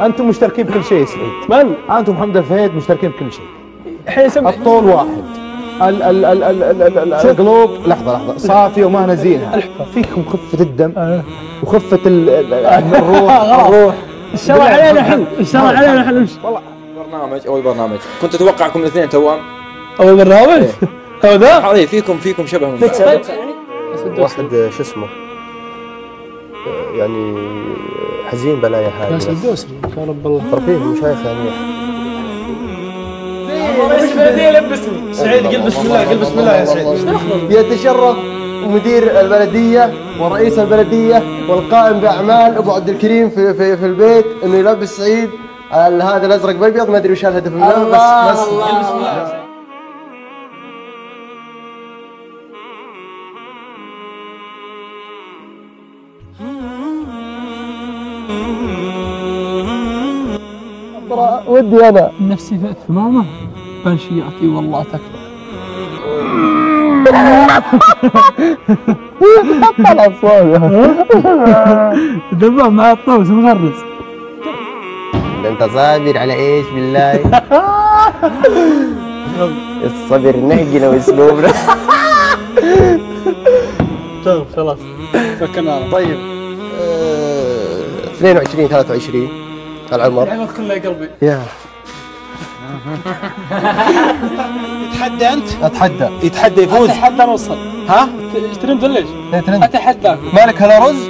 انتم مشتركين بكل شيء يا سعيد. من؟ انتم محمد الفهيد مشتركين بكل شيء. الحين يسمع الطول واحد، القلوب لحظه صافيه وما نزينها. فيكم خفه الدم وخفه الروح. الشرع علينا احنا، الشرع علينا احنا. والله اول برنامج كنت اتوقعكم الاثنين توام. اول برنامج؟ هو ذا؟ فيكم شبه من بعض. واحد شو اسمه يعني حزين بلايا حاجه. ناس الدوسري يا رب الله. رفيق مشايخ يعني. رئيس البلديه لبسني. سعيد قل بسم الله، قل بسم الله يا سعيد. يتشرف مدير البلديه ورئيس البلديه والقائم باعمال ابو عبد الكريم في البيت انه يلبس سعيد هذا الازرق بالابيض. ما ادري وش الهدف منه، بس قل بسم الله. ودي انا نفسي في ماما بنشياتي والله تكفى. طلع صوت دباب مع الطوس مغرز. انت صابر على ايش بالله؟ الصبر نهجنا واسلوبنا. طيب خلاص فكرنا. طيب 22 23 العمر. العمر كله يا قلبي. يا تحدى انت؟ اتحدى. يتحدى يفوز؟ اتحدى نوصل. ها؟ ترند ليش؟ ترند. اتحداك. مالك هلا رز؟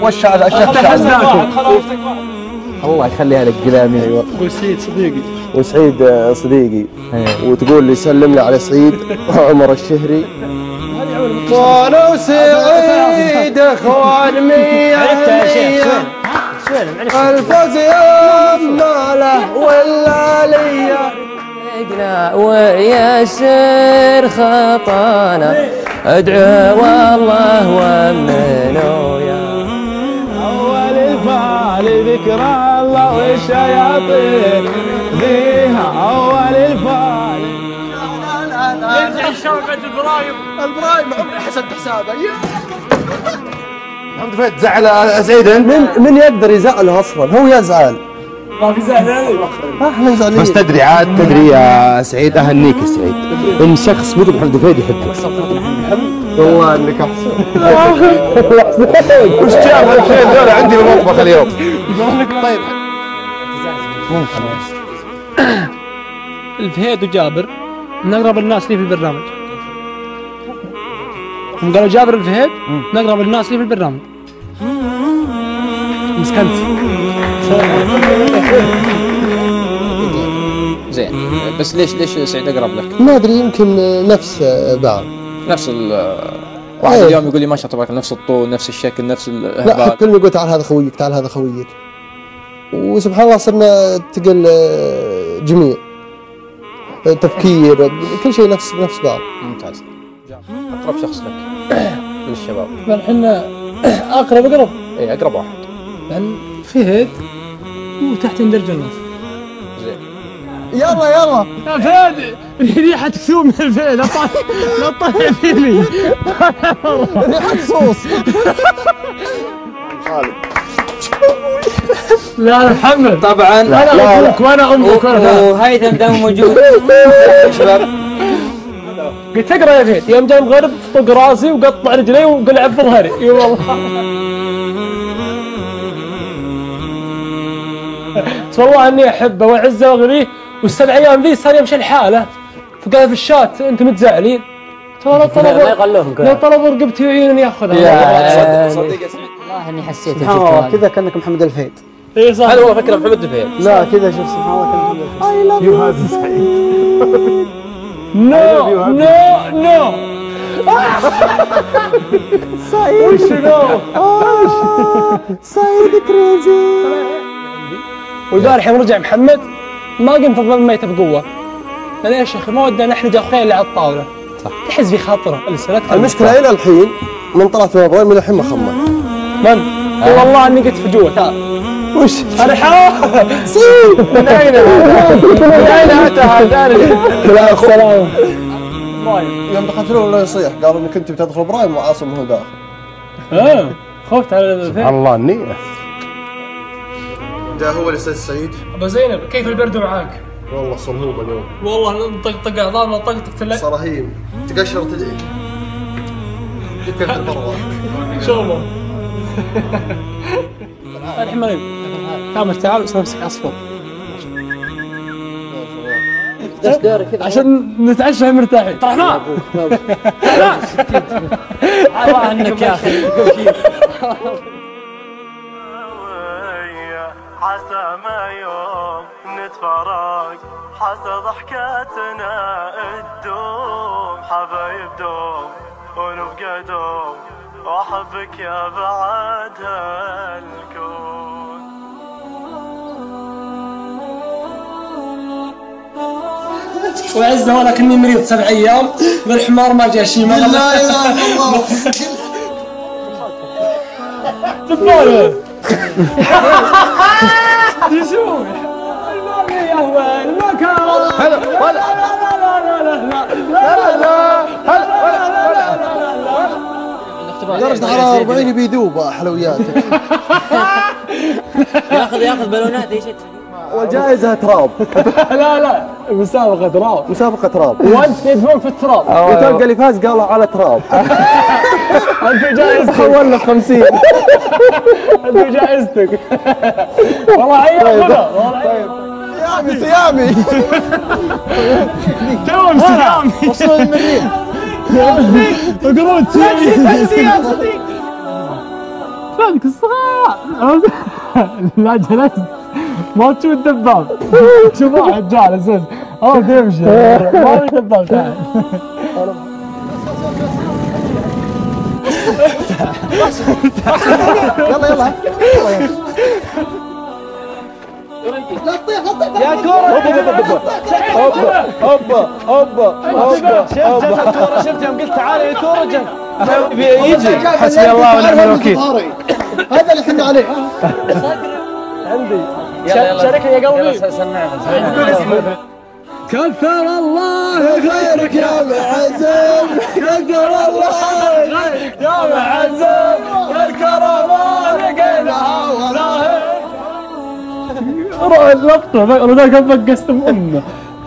وش اتحداكم. الله يخليها لك قلامي. ايوه. قول سعيد صديقي. وسعيد صديقي. وتقول لي سلم لي على سعيد عمر الشهري. وانا وسعيد اخوان مية. عرفتها يا شيخ. الفوز يما له ولا ليا. ويسر خطانا ادعو والله وامنوا يا اول الفال ذكر الله والشياطين فيها. اول الفال يرجع الشوكة البرايم عمري حسبت حسابه. محمد الفهيد زعل سعيد انت؟ من يقدر يزعله اصلا؟ هو يزعل. ما في زعل. احنا زعلانين. بس تدري يا سعيد، اهنيك يا سعيد ان شخص مثل محمد الفهيد يحبك. والله انك احسن. وش جاب هالشيء ذول عندي بالمطبخ اليوم؟ طيب الفهيد وجابر من اقرب الناس لي في البرنامج. هم قالوا جابر الفهيد من اقرب الناس لي في البرنامج. مسكنت. زين بس ليش سعيد اقرب لك؟ ما ادري يمكن نفس بعض. نفس واحد اليوم يقول لي ما شاء الله نفس الطول نفس الشكل نفس لا كلنا يقول تعال هذا خويك تعال هذا خويك. وسبحان الله صرنا تقل جميع تفكير كل شيء نفس بعض. ممتاز. اقرب شخص لك من الشباب؟ احنا اقرب. اي اقرب واحد. لان فهد وتحت ندرج الناس. زين يلا يا فهد ريحة كثوم من الفهد. لا تطلع فيني ريحة صوص. لا محمد طبعا انا ابوك وانا امك وهيثم دم موجود. شباب قلت اقرا يا فهد. يوم جاي مغرب طق راسي وقطع رجلي وقلع بظهري. اي والله. والله اني احبه واعزه واغنيه. والسبع ايام ذي صار يمشي الحاله. فقال في الشات انتم متزعلين. ترى طلبوا رقبتي وعيوني ياخذها. صدق يا سعيد والله اني حسيت كذا كانك محمد الفهيد. اي صح. هل هو فكره محمد الفهيد؟ لا كذا شوف سبحان الله كان محمد الفهيد. يو هذا سعيد. نو سعيد وش نو؟ سعيد كريزي. والبارح يوم رجع محمد ما قمت اضرب ميته بقوه. انا يا شيخ ما ودنا نحرج اخويا اللي على الطاوله. صح. تحس في خاطره. المشكله الى الحين من طلعت من ابراهيم الى الحين ما خمن. من؟ والله اني قلت في جوا. تعال. وش؟ انا من اين هذا؟ من اين اتى هذا؟ لا السلام. يوم دخلت له ولا يصيح قالوا انك انت بتدخل ابراهيم وعاصم هو داخل. خفت على سبحان الله النية. ده هو الأستاذ سعيد. ابو زينب كيف البرد معاك؟ والله صلوبة اليوم. والله نطقطق اعضائنا طقطقت لك. صراحيم تقشر وتدعي. كيف البرد؟ ان شاء الله. الحين مريض. كامل تعال بس نمسك عصفور. عشان نتعشى مرتاحين. عبد الرحمن. الله عنك يا اخي. حسى ما يوم نتفرق حسى ضحكتنا تدوم حبايب دوم ونبقى دوم واحبك يا بعد هالكون. وعزه ولكني مريض 7 أيام والحمار ما جاء شيء. ما لا اله الا الله. تبغى تشوف يا هو المكان. هلا ولا درجة حرارة 40 بيذوب حلوياتك. ياخذ بالونات ايش والجائزة تراب. لا مسابقة تراب. مسابقة تراب. وانت يدفون في التراب. وتلقى اللي فاز قالوا على تراب. انت جائزتك. حولنا 50. انت جائزتك. والله عيال. سيامي سيامي. توم سيامي. وصلوا المريخ. قرود سيامي. فهمك الصغار. لا جلست ما تشوف الدباب. شوف واحد جالس بس تمشي ما في دباب. تعال يلا لا تطيح يا كورة. هوبا شفت الكورة. شفت يوم قلت تعال يا كورة جت يجي. حسبي الله ونعم الوكيل. هذا اللي احنا عليه. عندي شاركني يا قلبي. كثر الله خيرك يا معزم. كثر الله خيرك يا معزم. الكرامة لقيناها ولا روح اللقطة. انا ذاك بقست امه.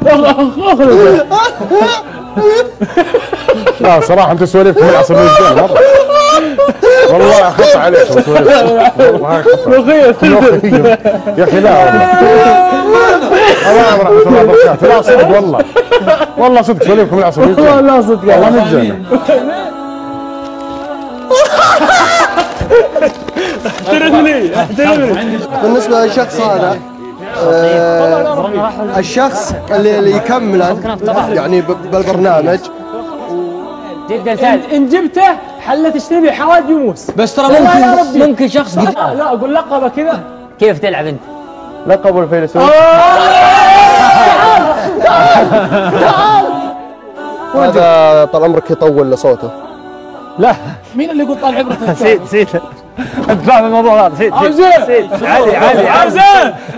اخرج. لا صراحة انتم سواليفكم من عصر الرجال مرة. والله اخف عليكم سواليفكم. يا اخي لا والله. ورحمة الله وبركاته. لا صدق والله. والله صدق سواليفكم من عصر الرجال. والله صدق والله مجانا. احترمني. بالنسبة للشخص هذا الشخص اللي يكمله يعني بالبرنامج جدا سهل. ان جبته حله تشتري حواد يموس. بس ترى ممكن شخص لا اقول لقبه كذا. كيف تلعب انت؟ لقب الفيلسوف. هذا طال عمرك يطول لصوته. لا مين اللي يقول طال عمرك؟ نسيت. انت فاهم الموضوع هذا. نسيت. علي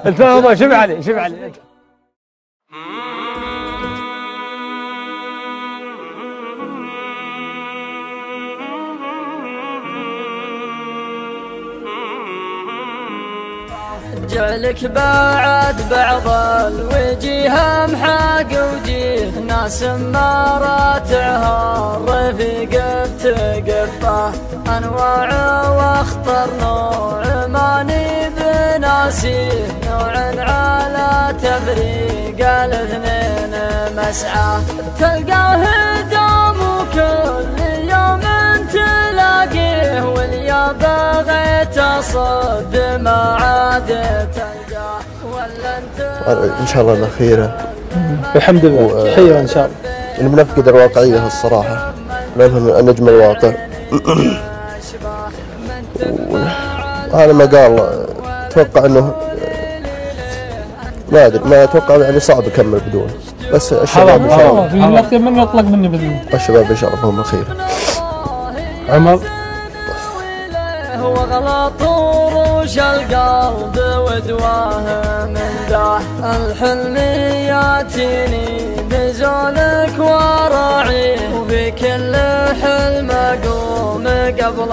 انت فاهم الموضوع. شوف علي. جعلك بعد بعض الوجيه محاق وجيه ناس مراتعها الرفيق بتقفه انواع واخطر نوع ماني بناسيه نوع على تفريق الاثنين مسعى تلقاه دام كل يوم تلاقيه واليا بغيت اصد ما عاد تلقاه ولا انت ان شاء الله الاخيره. الحمد لله. تحيه ان شاء الله. بنفقد الواقعيه الصراحه لانه نجم الواقع. وعلى ما قال اتوقع انه ما ادري ما اتوقع يعني صعب يكمل بدون. بس الشباب ان شاء الله. في من يطلق مني بدون. الشباب ان شاء الله هم الخير. عمر وغلط وروش القلب ودواه من ذاه الحلم ياتيني بزولك وراعيه وفي كل حلم اقوم قبل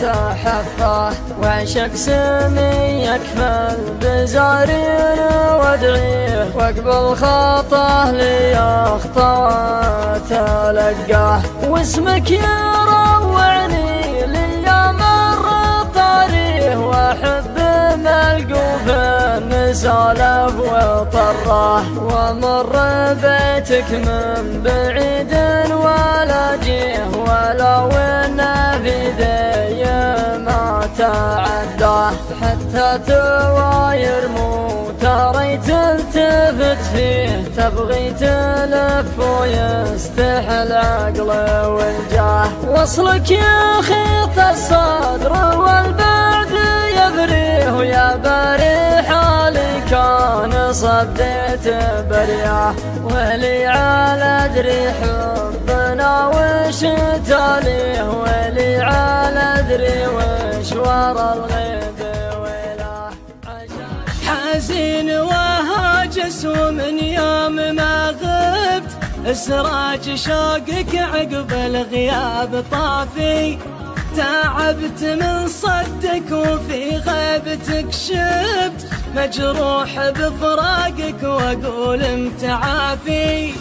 تحفه وعشق سمي يكمل بزارين وادعيه واقبل خطه ليخطى تلقاه واسمك يروعني ليا مر طريه واحب ملقوف مسالف وطراه ومر بيتك من بعيد ولا جيه ولا ونا في ذي ما تعداه حتى تواير مو تري تلتفت فيه تبغي تلف ويستحل عقل والجاه وصلك يا خيط الصدر والبعد يبريه ويا بري حالي كان صديت برياه ولي على ادري حبنا وش تاليه ولي على ادري وش ورا الغيب ويلاه حزين وهاجس ومن يوم ما غبت اسراج شوقك عقب الغياب طافي تعبت من صدك وفي غيبتك شبت مجروح بفراقك واقول متعافي